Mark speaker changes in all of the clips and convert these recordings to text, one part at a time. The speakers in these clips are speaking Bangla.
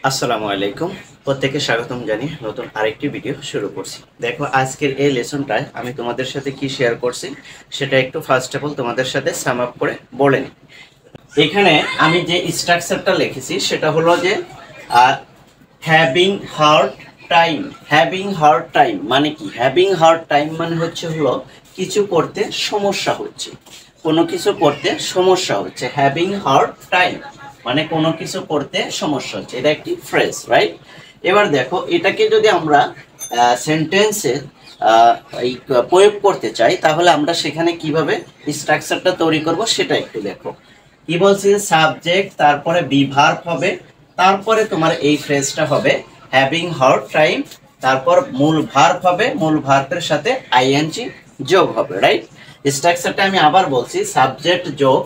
Speaker 1: আসসালামু আলাইকুম, প্রত্যেককে স্বাগতম জানিয়ে নতুন আরেকটি ভিডিও শুরু করছি। দেখো, আজকের এই লেসনটায় আমি তোমাদের সাথে কি শেয়ার করছি সেটা একটু ফার্স্ট অফ অল তোমাদের সাথে সাম আপ করে বলে নিই। এখানে আমি যে স্ট্রাকচারটা লিখেছি সেটা হলো যে having hard time. Having hard time মানে কি? হ্যাভিং হার্ড টাইম মানে হলো কিছু করতে সমস্যা হচ্ছে, কোনো কিছু করতে সমস্যা হচ্ছে। হ্যাভিং হার্ড টাইম মানে কোনো কিছু করতে সমস্যা হচ্ছে, এটা একটি ফ্রেজ, রাইট? এবার দেখো, এটাকে যদি আমরা সেন্টেন্সে প্রয়োগ করতে চাই তাহলে আমরা সেখানে কিভাবে স্ট্রাকচারটা তৈরি করব সেটা একটু দেখো। কি বলছি? সাবজেক্ট, তারপরে বি ভার্ব হবে, তারপরে তোমার এই ফ্রেজটা হবে হ্যাভিং হার্ড টাইম, তারপর মূল ভার্ব হবে, মূল ভার্বের সাথে আইএনজি যোগ হবে, রাইট? স্ট্রাকচারটা আমি আবার বলছি, সাবজেক্ট যোগ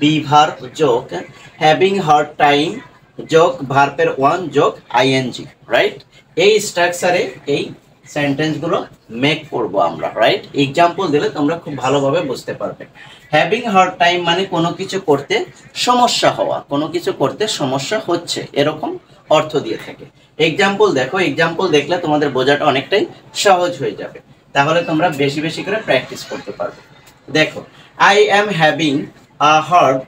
Speaker 1: বি ভার্ব যোগ হ্যাভিং হার্ড টাইম যোগ ভার্বের ওয়ান যোগ আইএনজি, রাইট? এই স্ট্রাকচারে এই সেন্টেন্সগুলো মেক করব আমরা, রাইট? এক্সাম্পল দিলে তোমরা খুব ভালোভাবে বুঝতে পারবে। হ্যাভিং হার্ড টাইম মানে কোনো কিছু করতে সমস্যা হওয়া, কোনো কিছু করতে সমস্যা হচ্ছে, এরকম অর্থ দিয়ে থাকে। এক্সাম্পল দেখো, এক্সাম্পল দেখলে তোমাদের বোঝাটা অনেকটাই সহজ হয়ে যাবে, তাহলে তোমরা বেশি বেশি করে প্র্যাকটিস করতে পারবে। দেখো, I am having a hard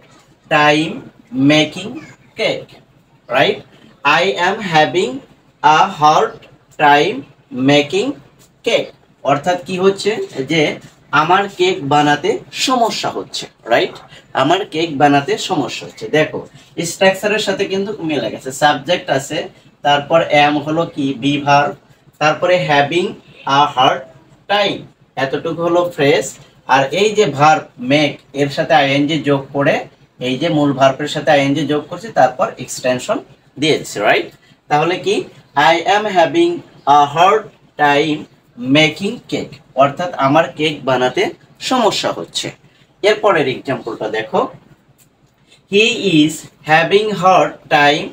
Speaker 1: time making cake, right? I am having a hard time making cake, অর্থাৎ কি হচ্ছে যে আমার কেক বানাতে সমস্যা হচ্ছে, রাইট? আমার কেক বানাতে সমস্যা হচ্ছে। দেখো, স্ট্রাকচারের সাথে কিন্তু মিলে গেছে, সাবজেক্ট আছে, তারপর অ্যাম হলো কি বি ভার্ব, তারপরে হ্যাভিং আ হার্ড টাইম, এতটুকু হলো ফ্রেজ। আর এই যে ভার্ব মেক, এর সাথে আইএনজি যোগ করে, এই যে মূল ভার্বের সাথে আইএনজি যোগ করছি, তারপর এক্সটেনশন দিয়েছি, রাইট? তাহলে কি? I am having a hard time making cake, অর্থাৎ আমার কেক বানাতে সমস্যা হচ্ছে। এরপরের এক্সাম্পলটা দেখো, he is having hard time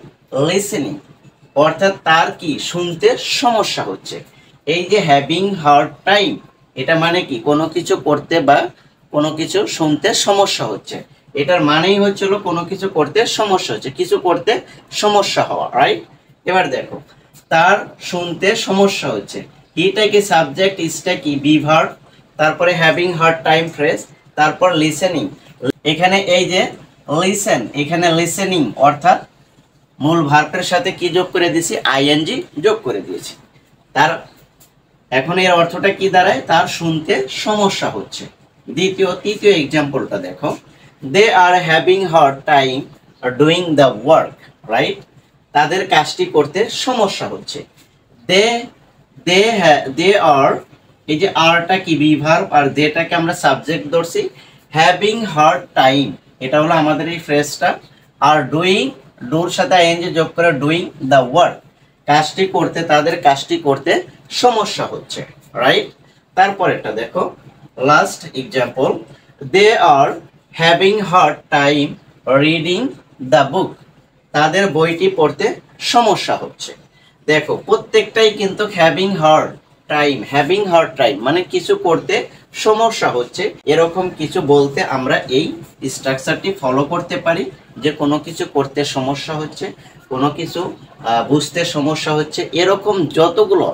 Speaker 1: listening, অর্থাৎ তার কি শুনতে সমস্যা হচ্ছে। এই যে হ্যাভিং হার্ড টাইম, এটা মানে কি? কোনো কিছু করতে বা কোনো কিছু শুনতে সমস্যা হচ্ছে, এটার মানেই হচ্ছিল কোনো কিছু করতে সমস্যা হচ্ছে, কিছু করতে সমস্যা হওয়া, রাইট? এবার দেখো, তার শুনতে সমস্যা হচ্ছে, হিটা কি সাবজেক্ট, ইজটা কি বি ভার্ব, তারপরে হ্যাভিং হার্ড টাইম ফ্রেজ, তারপর লিসেনিং। এখানে এই যে লিসেন, এখানে লিসেনিং অর্থাৎ মূল ভার্বের সাথে কি যোগ করে দিয়েছি? আইএনজি যোগ করে দিয়েছি। তার এখন এর অর্থটা কি দাঁড়ায়? তার শুনতে সমস্যা হচ্ছে। তৃতীয় এক্সাম্পলটা দেখো, they are having hard time doing the work, right? তাদের কাজটি করতে সমস্যা হচ্ছে। দে দে আর, এই যে আরটা কি বি ভার্ব, আর দেটাকে আমরা সাবজেক্ট ধরছি। হ্যাভিং হার্ড টাইম, এটা হলো আমাদের এই ফ্রেজটা। আর ডুইং, ডুর সাথে আইএনজি যোগ করে ডুইং দ্য ওয়ার্ক, কাজটি করতে, তাদের কাজটি করতে সমস্যা হচ্ছে, রাইট? তারপরেরটা দেখো, last example, they are having hard time reading the book, তাদের বইটি পড়তে সমস্যা হচ্ছে। দেখো, প্রত্যেকটাই কিন্তু হ্যাভিং হার্ড টাইম মানে কিছু করতে সমস্যা হচ্ছে, এরকম কিছু বলতে আমরা এই স্ট্রাকচারটি ফলো করতে পারি, যে কোনো কিছু করতে সমস্যা হচ্ছে, কোনো কিছু বুঝতে সমস্যা হচ্ছে, এরকম যতগুলো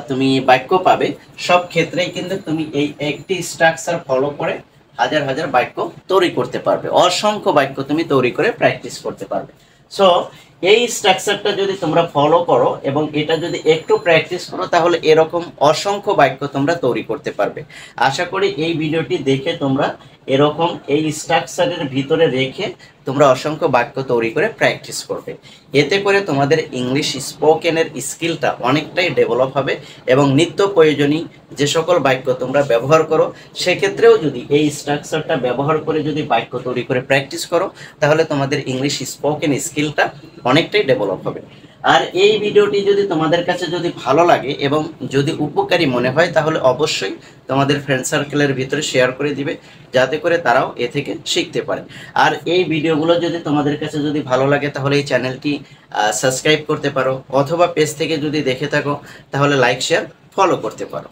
Speaker 1: তুমি বাক্য পাবে সব ক্ষেত্রেই কিন্তু তুমি এই একটি স্ট্রাকচার ফলো করে হাজার হাজার বাক্য তৈরি করতে পারবে, অসংখ্য বাক্য তুমি তৈরি করে প্র্যাকটিস করতে পারবে। সো এই স্ট্রাকচারটা যদি তোমরা ফলো করো এবং এটা যদি একটু প্র্যাকটিস করো তাহলে এরকম অসংখ্য বাক্য তোমরা তৈরি করতে পারবে। আশা করি এই ভিডিওটি দেখে তোমরা এরকম এই স্ট্রাকচারের ভিতরে রেখে তোমরা অসংখ্য বাক্য তৈরি করে প্র্যাকটিস করবে। এতে করে তোমাদের ইংলিশ স্পোকেনের স্কিলটা অনেকটাই ডেভেলপ হবে এবং নিত্য প্রয়োজনীয় যে সকল বাক্য তোমরা ব্যবহার করো সেক্ষেত্রেও যদি এই স্ট্রাকচারটা ব্যবহার করে যদি বাক্য তৈরি করে প্র্যাকটিস করো তাহলে তোমাদের ইংলিশ স্পোকেন স্কিলটা অনেকটাই ডেভেলপ হবে। আর এই ভিডিওটি যদি তোমাদের কাছে যদি ভালো লাগে এবং যদি উপকারী মনে হয় তাহলে অবশ্যই তোমাদের ফ্রেন্ড সার্কেলের ভিতরে শেয়ার করে দিবে, যাতে করে তারাও এ থেকে শিখতে পারে। আর এই ভিডিওগুলো যদি তোমাদের কাছে যদি ভালো লাগে তাহলে এই চ্যানেলটি সাবস্ক্রাইব করতে পারো, অথবা পেজ থেকে যদি দেখে থাকো তাহলে লাইক শেয়ার ফলো করতে পারো।